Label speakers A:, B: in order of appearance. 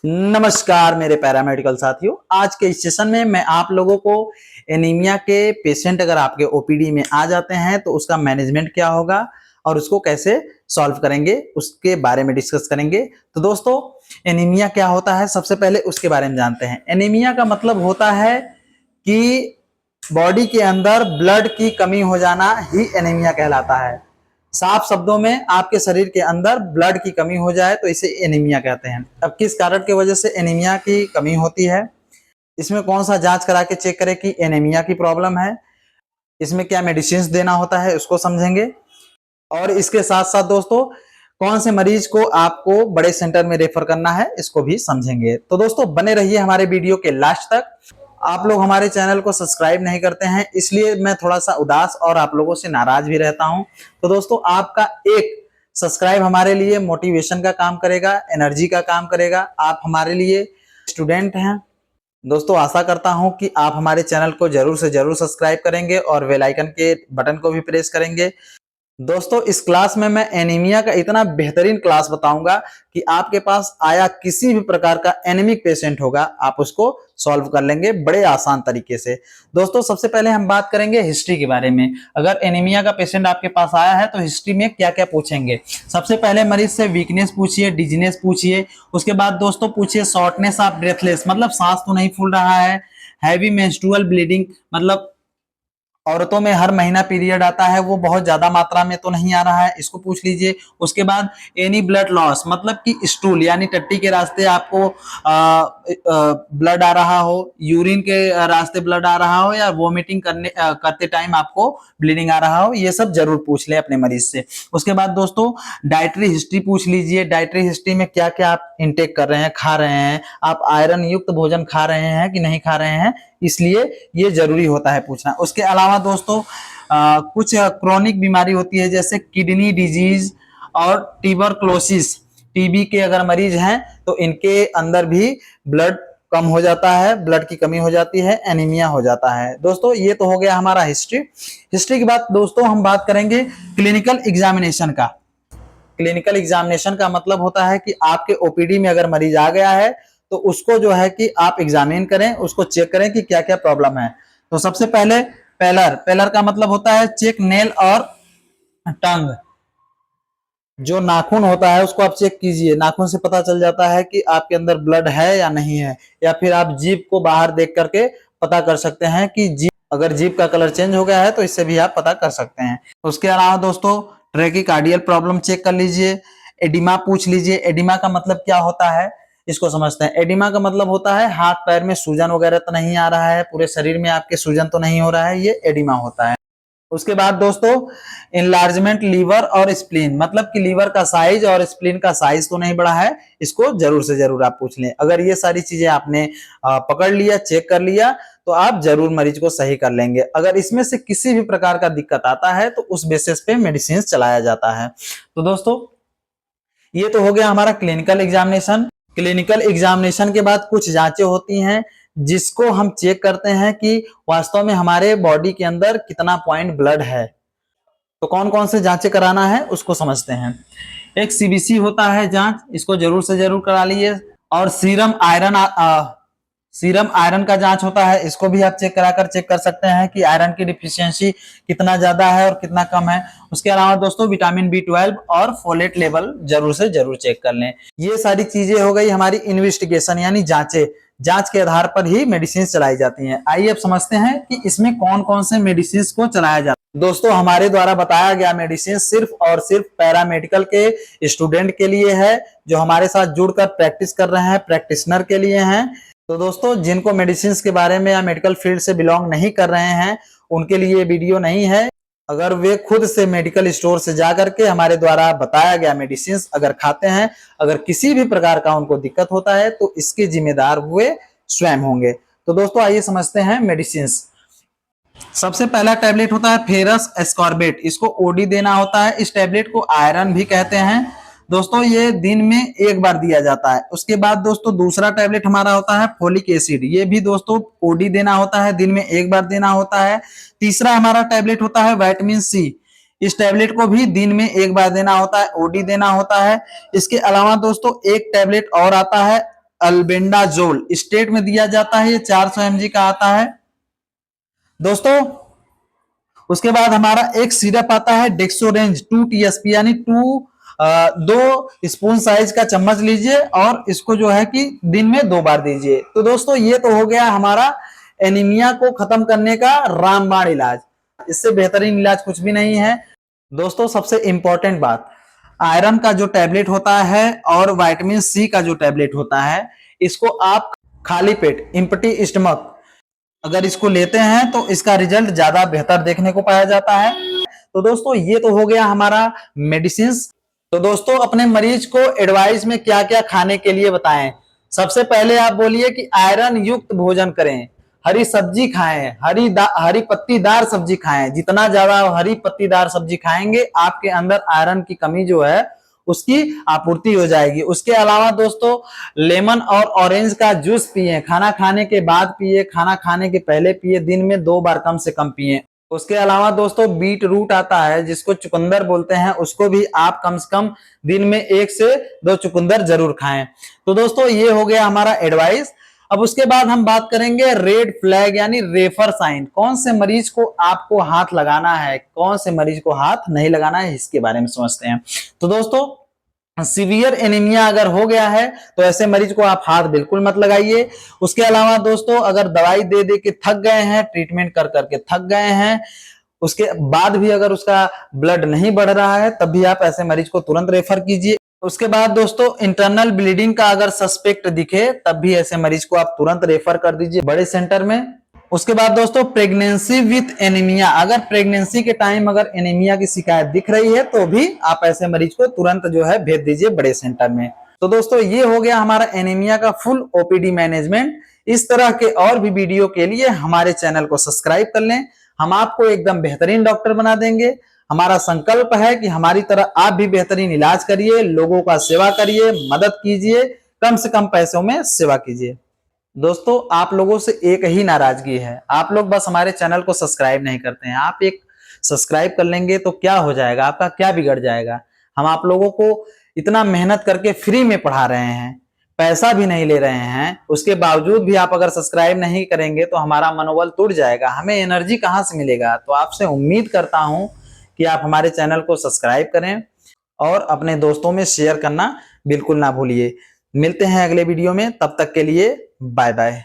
A: नमस्कार मेरे पैरामेडिकल साथियों। आज के इस सेशन में मैं आप लोगों को एनीमिया के पेशेंट अगर आपके ओपीडी में आ जाते हैं तो उसका मैनेजमेंट क्या होगा और उसको कैसे सॉल्व करेंगे उसके बारे में डिस्कस करेंगे। तो दोस्तों, एनीमिया क्या होता है सबसे पहले उसके बारे में जानते हैं। एनीमिया का मतलब होता है कि बॉडी के अंदर ब्लड की कमी हो जाना ही एनीमिया कहलाता है। साफ शब्दों में आपके शरीर के अंदर ब्लड की कमी हो जाए तो इसे एनीमिया कहते हैं। अब किस कारण की वजह से एनीमिया की कमी होती है, इसमें कौन सा जांच करा के चेक करें कि एनीमिया की प्रॉब्लम है, इसमें क्या मेडिसिन देना होता है उसको समझेंगे। और इसके साथ साथ दोस्तों, कौन से मरीज को आपको बड़े सेंटर में रेफर करना है इसको भी समझेंगे। तो दोस्तों बने रहिए हमारे वीडियो के लास्ट तक। आप लोग हमारे चैनल को सब्सक्राइब नहीं करते हैं, इसलिए मैं थोड़ा सा उदास और आप लोगों से नाराज भी रहता हूं। तो दोस्तों, आपका एक सब्सक्राइब हमारे लिए मोटिवेशन का काम करेगा, एनर्जी का काम करेगा। आप हमारे लिए स्टूडेंट हैं दोस्तों। आशा करता हूं कि आप हमारे चैनल को जरूर से जरूर सब्सक्राइब करेंगे और बेल आइकन के बटन को भी प्रेस करेंगे। दोस्तों, इस क्लास में मैं एनीमिया का इतना बेहतरीन क्लास बताऊंगा कि आपके पास आया किसी भी प्रकार का एनीमिक पेशेंट होगा आप उसको सॉल्व कर लेंगे बड़े आसान तरीके से। दोस्तों, सबसे पहले हम बात करेंगे हिस्ट्री के बारे में। अगर एनीमिया का पेशेंट आपके पास आया है तो हिस्ट्री में क्या क्या पूछेंगे। सबसे पहले मरीज से वीकनेस पूछिए, डिजीनेस पूछिए। उसके बाद दोस्तों पूछिए शॉर्टनेस ऑफ ब्रेथलेस, मतलब सांस तो नहीं फूल रहा है। हैवी मेंस्ट्रुअल ब्लीडिंग, मतलब औरतों में हर महीना पीरियड आता है, वो बहुत ज्यादा मात्रा में तो नहीं आ रहा है, इसको पूछ लीजिए। उसके बाद एनी ब्लड लॉस, मतलब कि स्टूल यानी टट्टी के रास्ते आपको ब्लड आ रहा हो, यूरिन के रास्ते ब्लड आ रहा हो, या वोमिटिंग करते टाइम आपको ब्लीडिंग आ रहा हो, ये सब जरूर पूछ ले अपने मरीज से। उसके बाद दोस्तों डाइटरी हिस्ट्री पूछ लीजिए। डाइटरी हिस्ट्री में क्या क्या आप इंटेक कर रहे हैं, खा रहे हैं, आप आयरन युक्त भोजन खा रहे हैं कि नहीं खा रहे हैं, इसलिए ये जरूरी होता है पूछना। उसके अलावा दोस्तों कुछ क्रोनिक बीमारी होती है जैसे किडनी डिजीज और ट्यूबरक्लोसिस, टीबी के अगर मरीज हैं तो इनके अंदर भी ब्लड कम हो जाता है, ब्लड की कमी हो जाती है, एनीमिया हो जाता है। दोस्तों ये तो हो गया हमारा हिस्ट्री। हिस्ट्री के बाद दोस्तों हम बात करेंगे क्लिनिकल एग्जामिनेशन का। क्लिनिकल एग्जामिनेशन का मतलब होता है कि आपके ओपीडी में अगर मरीज आ गया है तो उसको जो है कि आप एग्जामिन करें, उसको चेक करें कि क्या क्या प्रॉब्लम है। तो सबसे पहले पेलर, पेलर का मतलब होता है चेक नेल और टंग। जो नाखून होता है उसको आप चेक कीजिए, नाखून से पता चल जाता है कि आपके अंदर ब्लड है या नहीं है। या फिर आप जीभ को बाहर देख करके पता कर सकते हैं कि जीभ, अगर जीभ का कलर चेंज हो गया है तो इससे भी आप पता कर सकते हैं। उसके अलावा दोस्तों ट्रेकिकार्डियल प्रॉब्लम चेक कर लीजिए। एडिमा पूछ लीजिए। एडिमा का मतलब क्या होता है इसको समझते हैं। एडिमा का मतलब होता है हाथ पैर में सूजन वगैरह तो नहीं आ रहा है, पूरे शरीर में आपके सूजन तो नहीं हो रहा है, ये एडिमा होता है। उसके बाद दोस्तों इनलार्जमेंट लीवर और स्प्लीन, मतलब कि लीवर का साइज और स्प्लीन का साइज तो नहीं बढ़ा है, इसको जरूर से जरूर आप पूछ लें। अगर ये सारी चीजें आपने पकड़ लिया, चेक कर लिया, तो आप जरूर मरीज को सही कर लेंगे। अगर इसमें से किसी भी प्रकार का दिक्कत आता है तो उस बेसिस पे मेडिसिन चलाया जाता है। तो दोस्तों ये तो हो गया हमारा क्लिनिकल एग्जामिनेशन। क्लिनिकल एग्जामिनेशन के बाद कुछ जांचें होती हैं जिसको हम चेक करते हैं कि वास्तव में हमारे बॉडी के अंदर कितना पॉइंट ब्लड है। तो कौन कौन से जांचें कराना है उसको समझते हैं। एक सीबीसी होता है जांच, इसको जरूर से जरूर करा लीजिए। और सीरम आयरन का जांच होता है, इसको भी आप चेक कर सकते हैं कि आयरन की डिफिशियंसी कितना ज्यादा है और कितना कम है। उसके अलावा दोस्तों विटामिन B12 और फोलेट लेवल जरूर से जरूर चेक कर लें। ये सारी चीजें हो गई हमारी इन्वेस्टिगेशन यानी जांचें। जांच के आधार पर ही मेडिसिन चलाई जाती हैं। आइए अब समझते हैं कि इसमें कौन कौन से मेडिसिन को चलाया जाता है। दोस्तों हमारे द्वारा बताया गया मेडिसिन सिर्फ और सिर्फ पैरामेडिकल के स्टूडेंट के लिए है, जो हमारे साथ जुड़कर प्रैक्टिस कर रहे हैं, प्रैक्टिशनर के लिए हैं। तो दोस्तों जिनको मेडिसिन के बारे में या मेडिकल फील्ड से बिलोंग नहीं कर रहे हैं उनके लिए ये वीडियो नहीं है। अगर वे खुद से मेडिकल स्टोर से जाकर के हमारे द्वारा बताया गया मेडिसिन अगर खाते हैं, अगर किसी भी प्रकार का उनको दिक्कत होता है तो इसके जिम्मेदार वे स्वयं होंगे। तो दोस्तों आइए समझते हैं मेडिसिन। सबसे पहला टैबलेट होता है फेरस एस्कॉर्बेट, इसको ओडी देना होता है। इस टैबलेट को आयरन भी कहते हैं दोस्तों, ये दिन में एक बार दिया जाता है। उसके बाद दोस्तों दूसरा टैबलेट हमारा होता है फोलिक एसिड, ये भी दोस्तों ओडी देना होता है, दिन में एक बार देना होता है। तीसरा हमारा टैबलेट होता है विटामिन सी, इस टैबलेट को भी दिन में एक बार देना होता है, ओडी देना होता है। इसके अलावा दोस्तों एक टैबलेट और आता है अल्बेंडाजोल स्टेट में दिया जाता है, ये 400 mg का आता है दोस्तों। उसके बाद हमारा एक सिरप आता है डेक्सोरेंज 2 TSP यानी 2 स्पून साइज का चम्मच लीजिए और इसको जो है कि दिन में 2 बार दीजिए। तो दोस्तों ये तो हो गया हमारा एनीमिया को खत्म करने का रामबाण इलाज। इससे बेहतरीन इलाज कुछ भी नहीं है दोस्तों। सबसे इंपॉर्टेंट बात, आयरन का जो टैबलेट होता है और विटामिन सी का जो टैबलेट होता है, इसको आप खाली पेट एम्प्टी स्टमक अगर इसको लेते हैं तो इसका रिजल्ट ज्यादा बेहतर देखने को पाया जाता है। तो दोस्तों ये तो हो गया हमारा मेडिसिन। तो दोस्तों अपने मरीज को एडवाइस में क्या क्या खाने के लिए बताएं। सबसे पहले आप बोलिए कि आयरन युक्त भोजन करें, हरी सब्जी खाएं, हरी पत्तीदार सब्जी खाएं। जितना ज्यादा हरी पत्तीदार सब्जी खाएंगे आपके अंदर आयरन की कमी जो है उसकी आपूर्ति हो जाएगी। उसके अलावा दोस्तों लेमन और ऑरेंज का जूस पिए, खाना खाने के बाद पिए, खाना खाने के पहले पिए, दिन में 2 बार कम से कम पिए। उसके अलावा दोस्तों बीट रूट आता है जिसको चुकंदर बोलते हैं, उसको भी आप कम से कम दिन में 1 से 2 चुकंदर जरूर खाएं। तो दोस्तों ये हो गया हमारा एडवाइस। अब उसके बाद हम बात करेंगे रेड फ्लैग यानी रेफर साइन। कौन से मरीज को आपको हाथ लगाना है, कौन से मरीज को हाथ नहीं लगाना है, इसके बारे में समझते हैं। तो दोस्तों सीवियर एनीमिया अगर हो गया है तो ऐसे मरीज को आप हाथ बिल्कुल मत लगाइए। उसके अलावा दोस्तों अगर दवाई दे दे के थक गए हैं, ट्रीटमेंट कर करके थक गए हैं, उसके बाद भी अगर उसका ब्लड नहीं बढ़ रहा है, तब भी आप ऐसे मरीज को तुरंत रेफर कीजिए। उसके बाद दोस्तों इंटरनल ब्लीडिंग का अगर सस्पेक्ट दिखे तब भी ऐसे मरीज को आप तुरंत रेफर कर दीजिए बड़े सेंटर में। उसके बाद दोस्तों प्रेगनेंसी विथ एनीमिया, अगर प्रेगनेंसी के टाइम अगर एनीमिया की शिकायत दिख रही है तो भी आप ऐसे मरीज को तुरंत जो है भेज दीजिए बड़े सेंटर में। तो दोस्तों ये हो गया हमारा एनीमिया का फुल ओपीडी मैनेजमेंट। इस तरह के और भी वीडियो के लिए हमारे चैनल को सब्सक्राइब कर लें, हम आपको एकदम बेहतरीन डॉक्टर बना देंगे। हमारा संकल्प है कि हमारी तरह आप भी बेहतरीन इलाज करिए, लोगों का सेवा करिए, मदद कीजिए, कम से कम पैसों में सेवा कीजिए। दोस्तों आप लोगों से एक ही नाराजगी है, आप लोग बस हमारे चैनल को सब्सक्राइब नहीं करते हैं। आप एक सब्सक्राइब कर लेंगे तो क्या हो जाएगा, आपका क्या बिगड़ जाएगा। हम आप लोगों को इतना मेहनत करके फ्री में पढ़ा रहे हैं, पैसा भी नहीं ले रहे हैं, उसके बावजूद भी आप अगर सब्सक्राइब नहीं करेंगे तो हमारा मनोबल टूट जाएगा, हमें एनर्जी कहाँ से मिलेगा। तो आपसे उम्मीद करता हूं कि आप हमारे चैनल को सब्सक्राइब करें और अपने दोस्तों में शेयर करना बिल्कुल ना भूलिए। मिलते हैं अगले वीडियो में, तब तक के लिए बाय बाय।